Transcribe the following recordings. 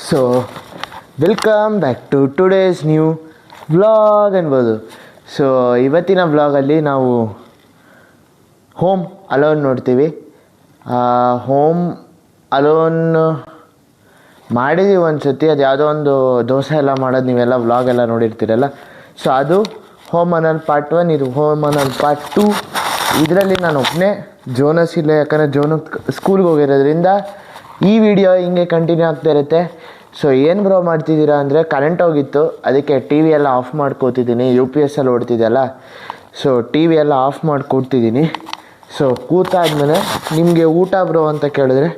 So welcome back to today's new vlog ಅನ್ಬೋದು. So ಇವತ್ತಿನ ವ್ಲಾಗಲ್ಲಿ ನಾವು ಹೋಮ್ ಅಲೋನ್ ನೋಡ್ತೀವಿ. ಹೋಮ್ ಅಲೋನ್ ಮಾಡಿದ್ದೀವಿ ಒಂದು ಸತಿ, ಅದು ಯಾವುದೋ ಒಂದು ದೋಸೆ ಎಲ್ಲ ಮಾಡೋದು ನೀವೆಲ್ಲ ವ್ಲಾಗ್ ಎಲ್ಲ ನೋಡಿರ್ತೀರಲ್ಲ. ಸೊ ಅದು ಹೋಮ್ ಅಲೋನ್ ಪಾರ್ಟ್ 1, ಇದು ಹೋಮ್ ಅಲೋನ್ ಪಾರ್ಟ್ 2. ಇದರಲ್ಲಿ ನಾನು ಒಬ್ಬನೇ, ಜೋನಸ್ ಇಲ್ಲ, ಯಾಕಂದರೆ ಜೋನು ಸ್ಕೂಲ್ಗೆ ಹೋಗಿರೋದ್ರಿಂದ ಈ ವಿಡಿಯೋ ಹಿಂಗೆ ಕಂಟಿನ್ಯೂ ಆಗ್ತಾ ಇರುತ್ತೆ. ಸೊ ಏನು ಬ್ರೋ ಮಾಡ್ತಿದ್ದೀರಾ ಅಂದರೆ, ಕರೆಂಟ್ ಹೋಗಿತ್ತು, ಅದಕ್ಕೆ ಟಿ ವಿ ಎಲ್ಲ ಆಫ್ ಮಾಡ್ಕೋತಿದ್ದೀನಿ. UPS ಅಲ್ಲಿ ಓಡ್ತಿದ್ದೆಲ್ಲ, ಸೊ ಟಿ ವಿ ಎಲ್ಲ ಆಫ್ ಮಾಡಿ ಕೂಡ್ತಿದ್ದೀನಿ. ಸೊ ಕೂತಾದ್ಮೇಲೆ ನಿಮಗೆ ಊಟ ಬ್ರೋ ಅಂತ ಕೇಳಿದ್ರೆ,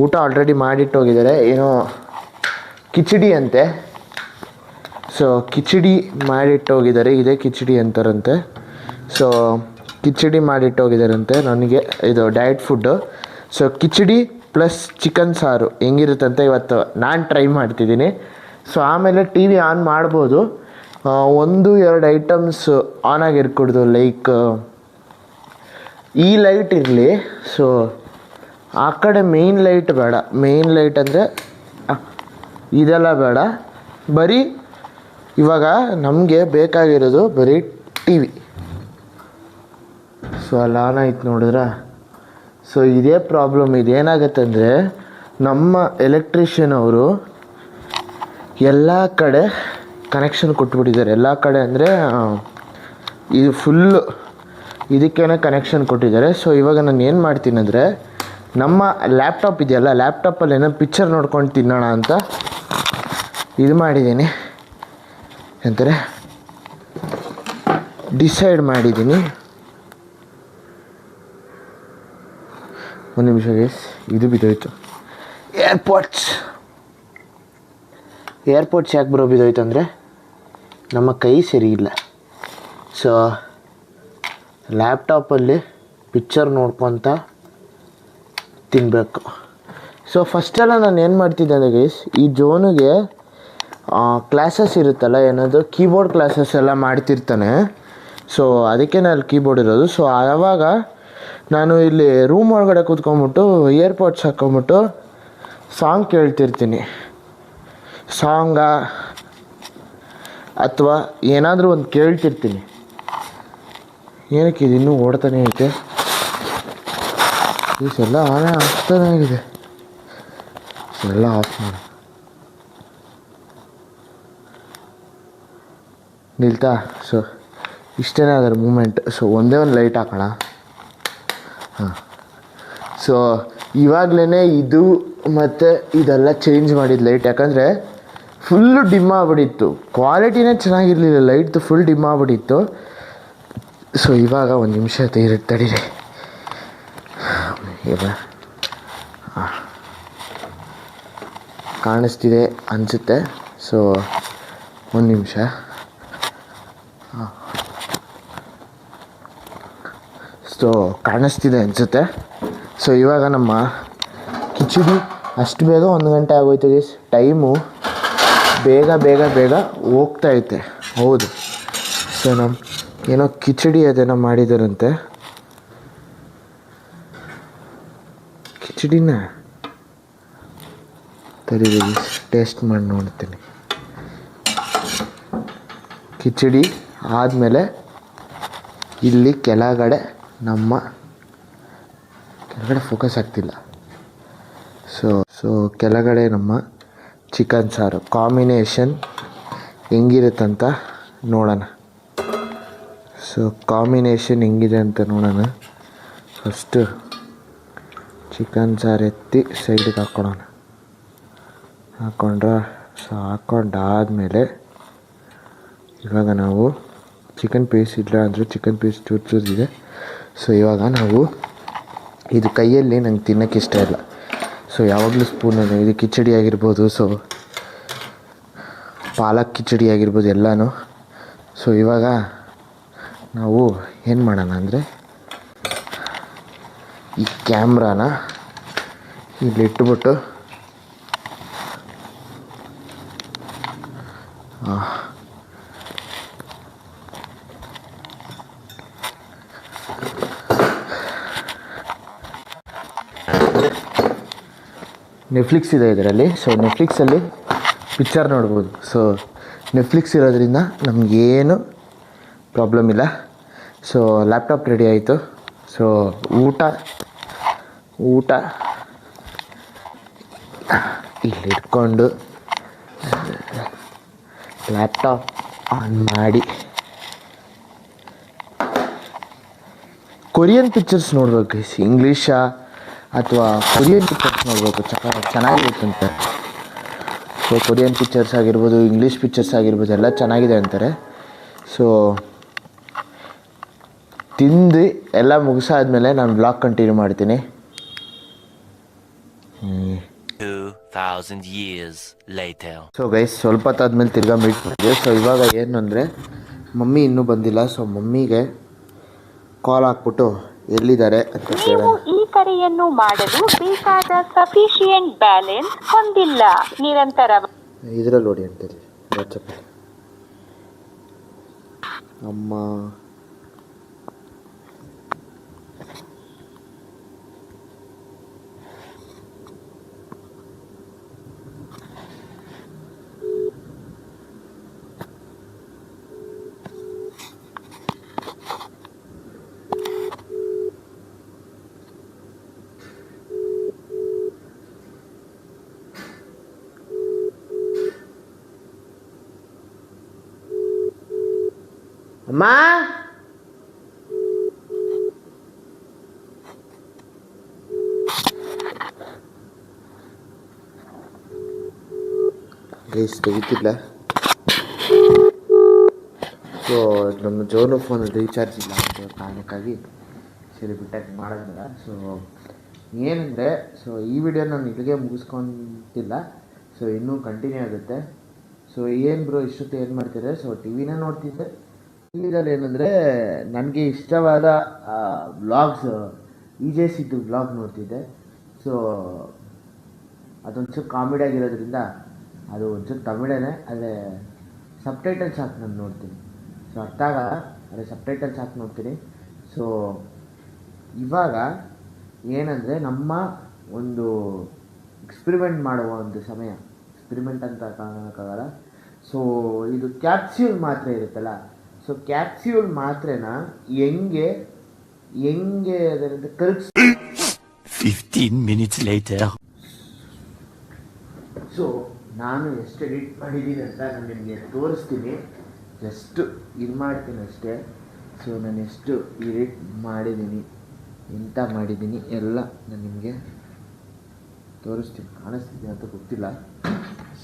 ಊಟ ಆಲ್ರೆಡಿ ಮಾಡಿಟ್ಟೋಗಿದ್ದಾರೆ. ಏನೋ ಕಿಚಡಿ ಅಂತೆ. ಸೊ ಕಿಚಡಿ ಮಾಡಿಟ್ಟೋಗಿದ್ದಾರೆ, ಇದೇ ಕಿಚಡಿ ಅಂತಾರಂತೆ. ಸೊ ಕಿಚಡಿ ಮಾಡಿಟ್ಟೋಗಿದ್ದಾರಂತೆ ನನಗೆ, ಇದು diet food. So khichdi plus chicken ಸಾರು ಹೆಂಗಿರುತ್ತಂತ ಇವತ್ತು ನಾನು ಟ್ರೈ ಮಾಡ್ತಿದ್ದೀನಿ. ಸೊ ಆಮೇಲೆ ಟಿ ವಿ ಆನ್ ಮಾಡ್ಬೋದು. 1-2 ಐಟಮ್ಸ್ ಆನ್ ಆಗಿರ್ಕೊಡ್ದು, ಲೈಕ್ ಈ ಲೈಟ್ ಇರಲಿ. ಸೊ ಆ ಕಡೆ ಮೇಯ್ನ್ ಲೈಟ್ ಬೇಡ, ಮೇಯ್ನ್ ಲೈಟ್ ಅಂದರೆ ಇದೆಲ್ಲ ಬೇಡ. ಬರೀ ಇವಾಗ ನಮಗೆ ಬೇಕಾಗಿರೋದು ಬರೀ ಟಿ ವಿ. ಸೊ ಅಲ್ಲಿ ಆನ್ ಆಯ್ತು ನೋಡಿದ್ರೆ. ಸೊ ಇದೇ ಪ್ರಾಬ್ಲಮ್. ಇದೇನಾಗತ್ತೆ ಅಂದರೆ, ನಮ್ಮ ಎಲೆಕ್ಟ್ರಿಷಿಯನ್ ಅವರು ಎಲ್ಲ ಕಡೆ ಕನೆಕ್ಷನ್ ಕೊಟ್ಬಿಟ್ಟಿದ್ದಾರೆ. ಎಲ್ಲ ಕಡೆ ಅಂದರೆ ಇದು ಫುಲ್ಲು ಇದಕ್ಕೇನೆ ಕನೆಕ್ಷನ್ ಕೊಟ್ಟಿದ್ದಾರೆ. ಸೊ ಇವಾಗ ನಾನು ಏನು ಮಾಡ್ತೀನಿ ಅಂದರೆ, ನಮ್ಮ ಲ್ಯಾಪ್ಟಾಪ್ ಇದೆಯಲ್ಲ, ಲ್ಯಾಪ್ಟಾಪಲ್ಲಿ ಏನೋ ಪಿಕ್ಚರ್ ನೋಡ್ಕೊಂಡು ತಿನ್ನೋಣ ಅಂತ ಇದು ಮಾಡಿದ್ದೀನಿ, ಅಂತಾರೆ ಡಿಸೈಡ್ ಮಾಡಿದ್ದೀನಿ. ಒಂದು ನಿಮಿಷ ಗೈಸ್, ಇದು ಬಿದ್ದೋಯ್ತು. ಏರ್ಪೋರ್ಟ್ಸ್ ಯಾಕೆ ಬರೋ ಬಿದ್ದೋಯ್ತು ಅಂದರೆ, ನಮ್ಮ ಕೈ ಸರಿ ಇಲ್ಲ. ಸೊ ಲ್ಯಾಪ್ಟಾಪಲ್ಲಿ ಪಿಕ್ಚರ್ ನೋಡ್ಕೊತ ತಿನ್ನಬೇಕು. ಸೊ ಫಸ್ಟೆಲ್ಲ ನಾನು ಏನು ಮಾಡ್ತಿದ್ದೆ ಅಂದರೆ ಗೈಸ್, ಈ ಜೋನಿಗೆ ಕ್ಲಾಸಸ್ ಇರುತ್ತಲ್ಲ, ಏನದು ಕೀಬೋರ್ಡ್ ಕ್ಲಾಸಸ್ ಎಲ್ಲ ಮಾಡ್ತಿರ್ತಾನೆ. ಸೊ ಅದಕ್ಕೆ ಅಲ್ಲಿ ಕೀಬೋರ್ಡ್ ಇರೋದು. ಸೊ ಆವಾಗ ನಾನು ಇಲ್ಲಿ ರೂಮ್ ಒಳಗಡೆ ಕೂತ್ಕೊಂಡ್ಬಿಟ್ಟು ಇಯರ್ಪಾಡ್ಸ್ ಹಾಕ್ಕೊಂಬಿಟ್ಟು ಸಾಂಗ್ ಕೇಳ್ತಿರ್ತೀನಿ. ಸಾಂಗಾ ಅಥವಾ ಏನಾದರೂ ಒಂದು ಕೇಳ್ತಿರ್ತೀನಿ. ಏನಕ್ಕೆ ಇದು ಇನ್ನೂ ಓಡ್ತಾನೆ ಐತೆ, ಎಲ್ಲ ಆನೆ ಆಗ್ತಾನೆ ಆಗಿದೆ. ಎಲ್ಲ ಆಫ್ ಮಾಡಿ ನಿಲ್ತಾ. ಸೊ ಇಷ್ಟೇ ಅದರ ಮೂಮೆಂಟ್. ಸೊ ಒಂದೇ ಒಂದು ಲೈಟ್ ಹಾಕೋಣ. ಹಾಂ, ಸೊ ಇವಾಗಲೇ ಇದು ಮತ್ತು ಇದೆಲ್ಲ ಚೇಂಜ್ ಮಾಡಿದ್ದು ಲೈಟ್. ಯಾಕಂದರೆ ಫುಲ್ಲು ಡಿಮ್ ಆಗಿಬಿಟ್ಟಿತ್ತು, ಕ್ವಾಲಿಟಿನೇ ಚೆನ್ನಾಗಿರಲಿಲ್ಲ, ಲೈಟ್ದು ಫುಲ್ ಡಿಮ್ ಆಗಿಬಿಟ್ಟಿತ್ತು. ಸೊ ಇವಾಗ ಒಂದು ನಿಮಿಷ ತಡೀರಿ. ಇಲ್ಲ ಕಾಣಿಸ್ತಿದೆ ಅನಿಸುತ್ತೆ. ಸೊ ಒಂದು ನಿಮಿಷ. ಸೊ ಕಾಣಿಸ್ತಿದೆ ಅನಿಸುತ್ತೆ. ಸೊ ಇವಾಗ ನಮ್ಮ ಕಿಚಡಿ ಅಷ್ಟು ಬೇಗ 1 ಗಂಟೆ ಆಗೋಯ್ತು ಗೈಸ್. ಟೈಮು ಬೇಗ ಹೋಗ್ತಾಯಿತ್ತೆ. ಹೌದು. ಸೊ ನಮ್ಮ ಏನೋ ಕಿಚಡಿ ಅದೇನೋ ಮಾಡಿದಾರಂತೆ. ಕಿಚಡಿನ ತರೀರಿ, ಟೇಸ್ಟ್ ಮಾಡಿ ನೋಡ್ತೀನಿ. ಕಿಚಡಿ ಆದಮೇಲೆ ಇಲ್ಲಿ ಕೆಳಗಡೆ ಫೋಕಸ್ ಆಗ್ತಿಲ್ಲ. ಸೊ ಕೆಳಗಡೆ ನಮ್ಮ ಚಿಕನ್ ಸಾರು ಕಾಂಬಿನೇಷನ್ ಹೆಂಗಿರುತ್ತಂತ ನೋಡೋಣ. ಸೊ ಕಾಂಬಿನೇಷನ್ ಹೆಂಗಿದೆ ಅಂತ ನೋಡೋಣ. ಫಸ್ಟು ಚಿಕನ್ ಸಾರು ಎತ್ತಿ ಸೈಡಿಗೆ ಹಾಕ್ಕೊಂಡ್ರೆ. ಸೊ ಹಾಕ್ಕೊಂಡಾದಮೇಲೆ ಇವಾಗ ನಾವು ಚಿಕನ್ ಪೀಸ್ ಇಲ್ಲ ಅಂದರೆ ಚಿಕನ್ ಪೀಸ್ ಚೂರಿದೆ. ಸೊ ಇವಾಗ ನಾವು ಇದು ಕೈಯಲ್ಲಿ ನಂಗೆ ತಿನ್ನೋಕ್ಕೆ ಇಷ್ಟ ಇಲ್ಲ. ಸೊ ಯಾವಾಗಲೂ ಸ್ಪೂನಲ್ಲಿ, ಇದು ಕಿಚಡಿ ಆಗಿರ್ಬೋದು, ಸೊ ಪಾಲಕ್ ಕಿಚಡಿ ಆಗಿರ್ಬೋದು ಎಲ್ಲನೂ. ಸೊ ಇವಾಗ ನಾವು ಏನು ಮಾಡೋಣ ಅಂದರೆ, ಈ ಕ್ಯಾಮ್ರಾನ ಇಲ್ಲಿ ಇಟ್ಬಿಟ್ಟು ನೆಟ್ಫ್ಲಿಕ್ಸ್ ಇದೆ ಇದರಲ್ಲಿ. ಸೊ ನೆಟ್ಫ್ಲಿಕ್ಸಲ್ಲಿ ಪಿಕ್ಚರ್ ನೋಡ್ಬೋದು. ಸೊ ನೆಟ್ಫ್ಲಿಕ್ಸ್ ಇರೋದ್ರಿಂದ ನಮಗೇನು ಪ್ರಾಬ್ಲಮ್ ಇಲ್ಲ. ಸೊ ಲ್ಯಾಪ್ಟಾಪ್ ರೆಡಿ ಆಯಿತು. ಸೊ ಊಟ ಇಲ್ಲಿ ಇಟ್ಕೊಂಡು ಲ್ಯಾಪ್ಟಾಪ್ ಆನ್ ಮಾಡಿ ಕೊರಿಯನ್ ಪಿಕ್ಚರ್ಸ್ ನೋಡ್ಬೇಕು. ಇಂಗ್ಲೀಷಾ ಅಥವಾ ಕೊರಿಯನ್ ಪಿಕ್ಚರ್ಸ್ ನೋಡಬೇಕು, ಚೆನ್ನಾಗಿರುತ್ತಂತೆ. ಸೊ ಕೊರಿಯನ್ ಪಿಕ್ಚರ್ಸ್ ಆಗಿರ್ಬೋದು, ಇಂಗ್ಲೀಷ್ ಪಿಕ್ಚರ್ಸ್ ಆಗಿರ್ಬೋದು, ಎಲ್ಲ ಚೆನ್ನಾಗಿದೆ ಅಂತಾರೆ. ಸೊ ತಿಂದು ಎಲ್ಲ ಮುಗಿಸಾದ್ಮೇಲೆ ನಾನು ಬ್ಲಾಗ್ ಕಂಟಿನ್ಯೂ ಮಾಡ್ತೀನಿ. 2000 years later. ಸೊ ಗೈಸ್, ಸ್ವಲ್ಪ ಹೊತ್ತಾದ್ಮೇಲೆ ತಿರ್ಗಾ ಮೀಟ್ ಮಾಡಿದ್ವಿ. ಸೊ ಇವಾಗ ಏನು ಅಂದರೆ ಮಮ್ಮಿ ಇನ್ನೂ ಬಂದಿಲ್ಲ. ಸೊ ಮಮ್ಮಿಗೆ ಕಾಲ್ ಹಾಕ್ಬಿಟ್ಟು ಎಲ್ಲಿದ್ದಾರೆ ಅಂತ ನೀವು ಈ ಕರೆಯನ್ನು ಮಾಡಲು ಬೇಕಾದ ಸಫಿಶಿಯೆಂಟ್ ಬ್ಯಾಲೆನ್ಸ್ ಹೊಂದಿಲ್ಲ. ನಿರಂತರ ಇದರಲ್ಲಿ ನೋಡಿ ಅಂತೇಳಿ ವಾಟ್ಸಪ್ ಅಮ್ಮ. ಅಮ್ಮ ಗೈಸ್ ತೆಗಿತಿಲ್ಲ. ಸೊ ನಮ್ಮ ಜೋನು ಫೋನ್ ರೀಚಾರ್ಜ್ ಇಲ್ಲ ಅಂತ ಕಾರಣಕ್ಕಾಗಿ ಸರಿ ಬಿಟ್ಟಾಗಿ ಮಾಡೋದಿಲ್ಲ. ಸೊ ಏನಂದರೆ, ಸೊ ಈ ವಿಡಿಯೋ ನಾನು ಇಲ್ಲಿಗೆ ಮುಗಿಸ್ಕೊತಿಲ್ಲ. ಸೊ ಇನ್ನೂ ಕಂಟಿನ್ಯೂ ಆಗುತ್ತೆ. ಸೊ ಏನು ಬ್ರೋ ಇಷ್ಟೊತ್ತು ಏನು ಮಾಡ್ತಿದ್ದೆ? ಸೊ ಟಿ ವಿನೇ ನೋಡ್ತಿದ್ದೆ. ಟಿವಿದಲ್ಲಿ ಏನಂದರೆ ನನಗೆ ಇಷ್ಟವಾದ ವ್ಲಾಗ್ಸ್, EJCದು ವ್ಲಾಗ್ ನೋಡ್ತಿದ್ದೆ. ಸೊ ಅದೊಂಚೂರು ಕಾಮಿಡಿ ಆಗಿರೋದ್ರಿಂದ ಅದು ಒಂಚೂರು ತಮಿಳೇ, ಆದರೆ ಸಬ್ಟೈಟಲ್ಸ್ ಹಾಕಿ ನಾನು ನೋಡ್ತೀನಿ. ಸೊ ಅರ್ಥ ಆಗಲ್ಲ, ಅದೇ ಸಬ್ಟೈಟಲ್ಸ್ ಹಾಕಿ ನೋಡ್ತೀನಿ. ಸೊ ಇವಾಗ ಏನಂದರೆ ನಮ್ಮ ಒಂದು ಎಕ್ಸ್ಪೆರಿಮೆಂಟ್ ಮಾಡುವ ಒಂದು ಸಮಯ. ಎಕ್ಸ್ಪೆರಿಮೆಂಟ್ ಅಂತ ಕಾಣೋಕ್ಕಾಗಲ್ಲ. ಸೊ ಇದು ಕ್ಯಾಪ್ಸ್ಯೂಲ್ ಮಾತ್ರೆ ಇರುತ್ತಲ್ಲ, ಸೊ ಕ್ಯಾಪ್ಸ್ಯೂಲ್ ಮಾತ್ರೆನ ಹೆಂಗೆ ಅದರಿಂದ ಕರಗಿಸ್ 15 minutes later. ಸೊ ನಾನು ಎಷ್ಟು ಎಡಿಟ್ ಮಾಡಿದ್ದೀನಿ ಅಂತ ನಾನು ನಿಮಗೆ ತೋರಿಸ್ತೀನಿ. ಜಸ್ಟ್ ಇದು ಮಾಡ್ತೀನಿ ಅಷ್ಟೇ. ಸೊ ನಾನು ಎಷ್ಟು ಎಡಿಟ್ ಮಾಡಿದ್ದೀನಿ, ಎಂತ ಮಾಡಿದ್ದೀನಿ ಎಲ್ಲ ನಾನು ನಿಮಗೆ ತೋರಿಸ್ತೀನಿ. ಕಾಣಿಸ್ತಿದ್ದೀನಿ ಅಂತ ಗೊತ್ತಿಲ್ಲ.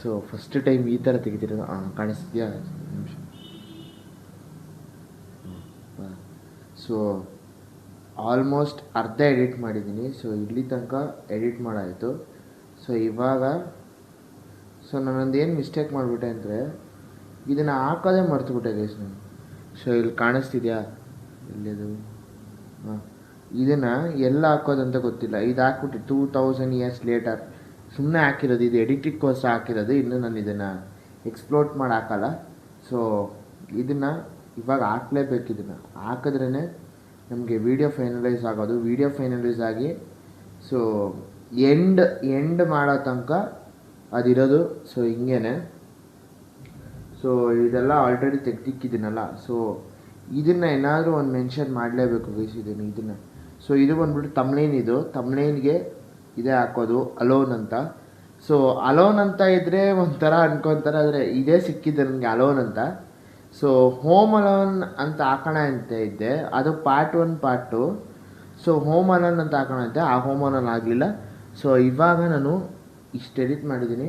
ಸೊ ಫಸ್ಟ್ ಟೈಮ್ ಈ ಥರ ತೆಗಿತಿರೋದು. ಕಾಣಿಸ್ತಿದೆಯಾ? ನಿಮಿಷ. ಸೊ ಆಲ್ಮೋಸ್ಟ್ ಅರ್ಧ ಎಡಿಟ್ ಮಾಡಿದ್ದೀನಿ. ಸೊ ಇಲ್ಲಿ ತನಕ ಎಡಿಟ್ ಮಾಡಾಯಿತು. ಸೊ ಇವಾಗ ನಾನೊಂದು ಏನು ಮಿಸ್ಟೇಕ್ ಮಾಡಿಬಿಟ್ಟೆ ಅಂದರೆ ಇದನ್ನು ಹಾಕೋದೇ ಮರ್ತುಬಿಟ್ಟೆ ಗೈಸ್ ನಾನು. ಸೊ ಇಲ್ಲಿ ಕಾಣಿಸ್ತಿದೆಯಾ? ಎಲ್ಲಿದು? ಇದನ್ನು ಎಲ್ಲ ಹಾಕೋದಂತ ಗೊತ್ತಿಲ್ಲ. ಇದು ಹಾಕ್ಬಿಟ್ಟು 2000 years ಲೇಟರ್ ಸುಮ್ಮನೆ ಹಾಕಿರೋದು. ಇದು ಎಡಿಟಿಕ್ಕೋಸ್ಕರ ಹಾಕಿರೋದು. ಇನ್ನು ನಾನು ಇದನ್ನು ಎಕ್ಸ್ಪ್ಲೋರ್ಟ್ ಮಾಡಿ ಹಾಕಲ್ಲ. ಸೊ ಇದನ್ನು ಇವಾಗ ಹಾಕ್ಲೇಬೇಕು. ಇದನ್ನು ಹಾಕಿದ್ರೇ ನಮಗೆ ವೀಡಿಯೋ ಫೈನಲೈಸ್ ಆಗೋದು. ವೀಡಿಯೋ ಫೈನಲೈಸ್ ಆಗಿ ಸೊ ಎಂಡ್ ಮಾಡೋ ತನಕ ಅದಿರೋದು. ಸೊ ಹಿಂಗೇನೆ. ಸೊ ಇದೆಲ್ಲ ಆಲ್ರೆಡಿ ತೆಗ್ದಿಕ್ಕಿದ್ದೀನಲ್ಲ. ಸೊ ಇದನ್ನು ಏನಾದರೂ ಒಂದು ಮೆನ್ಷನ್ ಮಾಡಲೇಬೇಕು ಗೈಸ್. ಇದನ್ನು ಸೊ ಇದು ಬಂದ್ಬಿಟ್ಟು ತಮ್ಲೈನ್ಗೆ ಇದೇ ಹಾಕೋದು, ಅಲೋನ್ ಅಂತ. ಸೊ ಅಲೋನ್ ಅಂತ ಇದ್ದರೆ ಒಂಥರ ಅನ್ಕೊತಾರೆ, ಆದರೆ ಇದೇ ಸಿಕ್ಕಿದೆ ನನಗೆ ಅಲೋನ್ ಅಂತ. ಸೊ ಹೋಮ್ ಅಲೋನ್ ಅಂತ ಹಾಕೋಣ ಅಂತ ಇದ್ದೆ, ಅದು part 1 part 2. So home alone ಅಂತ ಹಾಕೋಣ ಅಂತೆ, ಆ ಹೋಮ್ ಅಲೋನ್ ಆಗಲಿಲ್ಲ. ಸೊ ಇವಾಗ ನಾನು ಇಷ್ಟು ಎಡಿಟ್ ಮಾಡಿದ್ದೀನಿ.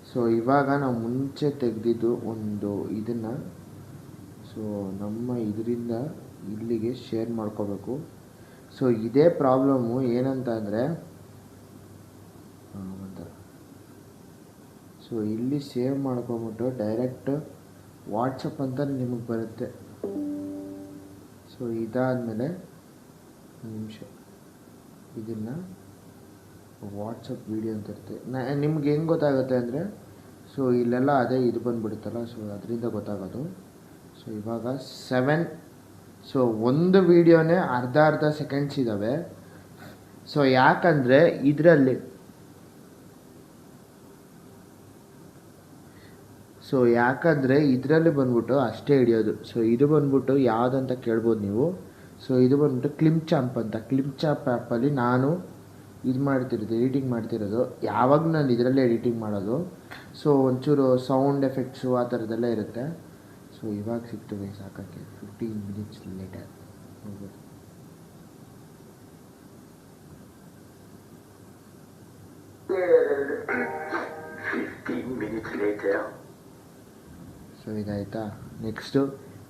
ಸೊ ಇವಾಗ ನಾವು ಮುಂಚೆ ತೆಗೆದಿದ್ದು ಒಂದು ಇದನ್ನು ಸೊ ನಮ್ಮ ಇದರಿಂದ ಇಲ್ಲಿಗೆ ಶೇರ್ ಮಾಡ್ಕೋಬೇಕು. ಸೊ ಇದೇ ಪ್ರಾಬ್ಲಮ್ಮು. ಏನಂತ ಅಂದರೆ ಒಂಥರ ಸೊ ಇಲ್ಲಿ ಸೇವ್ ಮಾಡ್ಕೊಂಬಿಟ್ಟು ಡೈರೆಕ್ಟ್ ವಾಟ್ಸಪ್ ಅಂತ ನಿಮಗೆ ಬರುತ್ತೆ. ಸೊ ಇದಾದಮೇಲೆ ನಿಮಿಷ ಇದನ್ನು ವಾಟ್ಸಪ್ ವೀಡಿಯೋ ಅಂತ ಇರುತ್ತೆ. ನಿಮ್ಗೆ ಹೆಂಗೆ ಗೊತ್ತಾಗುತ್ತೆ ಅಂದರೆ ಸೊ ಇಲ್ಲೆಲ್ಲ ಅದೇ ಇದು ಬಂದುಬಿಡುತ್ತಲ್ಲ, ಸೊ ಅದರಿಂದ ಗೊತ್ತಾಗೋದು. ಸೊ ಇವಾಗ 7 ಸೊ ಒಂದು ವೀಡಿಯೋನೇ ಅರ್ಧ ಸೆಕೆಂಡ್ಸ್ ಇದ್ದಾವೆ. ಸೊ ಯಾಕಂದರೆ ಇದರಲ್ಲಿ ಸೊ ಯಾಕಂದರೆ ಇದರಲ್ಲಿ ಬಂದ್ಬಿಟ್ಟು ಅಷ್ಟೇ ಹಿಡಿಯೋದು. ಸೊ ಇದು ಬಂದ್ಬಿಟ್ಟು ಯಾವುದಂತ ಕೇಳ್ಬೋದು ನೀವು. ಸೊ ಇದು ಬಂದ್ಬಿಟ್ಟು ಕ್ಲಿಮ್ಚಾಂಪ್ ಅಂತ. ಕ್ಲಿಮ್ಚಾಂಪ್ ಆ್ಯಪಲ್ಲಿ ನಾನು ಇದು ಮಾಡ್ತಿರೋದು, ಎಡಿಟಿಂಗ್ ಮಾಡ್ತಿರೋದು. ಯಾವಾಗ ನಾನು ಇದರಲ್ಲೇ ಎಡಿಟಿಂಗ್ ಮಾಡೋದು. ಸೊ ಒಂಚೂರು ಸೌಂಡ್ ಎಫೆಕ್ಟ್ಸು ಆ ಥರದ್ದೆಲ್ಲ ಇರುತ್ತೆ. ಸೊ ಇವಾಗ ಸಿಕ್ತು ಗೈಸ್ ಹಾಕೋಕ್ಕೆ 15 ಮಿನಿಟ್ಸ್ ಲೇಟರ್ ನೋಡ್ಬೋದು. ಸೊ ಇದಾಯಿತಾ. ನೆಕ್ಸ್ಟು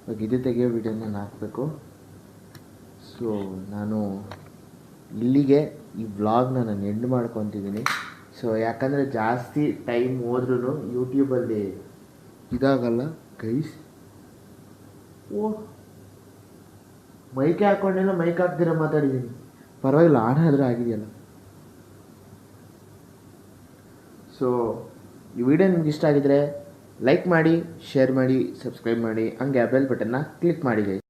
ಇವಾಗ ಇದು ತೆಗೆಯೋ ವಿಡಿಯೋನ ನಾನು ಹಾಕಬೇಕು. ಸೊ ನಾನು ಇಲ್ಲಿಗೆ ಈ ವ್ಲಾಗ್ನ ನಾನು ಎಂಡ್ ಮಾಡ್ಕೊತಿದ್ದೀನಿ. ಸೊ ಯಾಕಂದರೆ ಜಾಸ್ತಿ ಟೈಮ್ ಹೋದ್ರೂ ಯೂಟ್ಯೂಬಲ್ಲಿ ಇದಾಗಲ್ಲ ಗೈಸ್. ಓ ಮೈಕೆ ಹಾಕ್ಕೊಂಡೆಲ್ಲ ಮೈಕ್ ಹಾಕ್ದಿರ ಮಾತಾಡಿದ್ದೀನಿ, ಪರವಾಗಿಲ್ಲ, ಆನ್ ಆದರೂ ಆಗಿದೆಯಲ್ಲ. ಸೊ ಈ ವಿಡಿಯೋ ನಿಮ್ಗೆ ಇಷ್ಟ ಆಗಿದ್ರೆ ಲೈಕ್ ಮಾಡಿ, ಶೇರ್ ಮಾಡಿ, ಸಬ್ಸ್ಕ್ರೈಬ್ ಮಾಡಿ, ಹಂಗೆ ಬೆಲ್ ಬಟನ್ನ ಕ್ಲಿಕ್ ಮಾಡಿ ಗೈಸ್.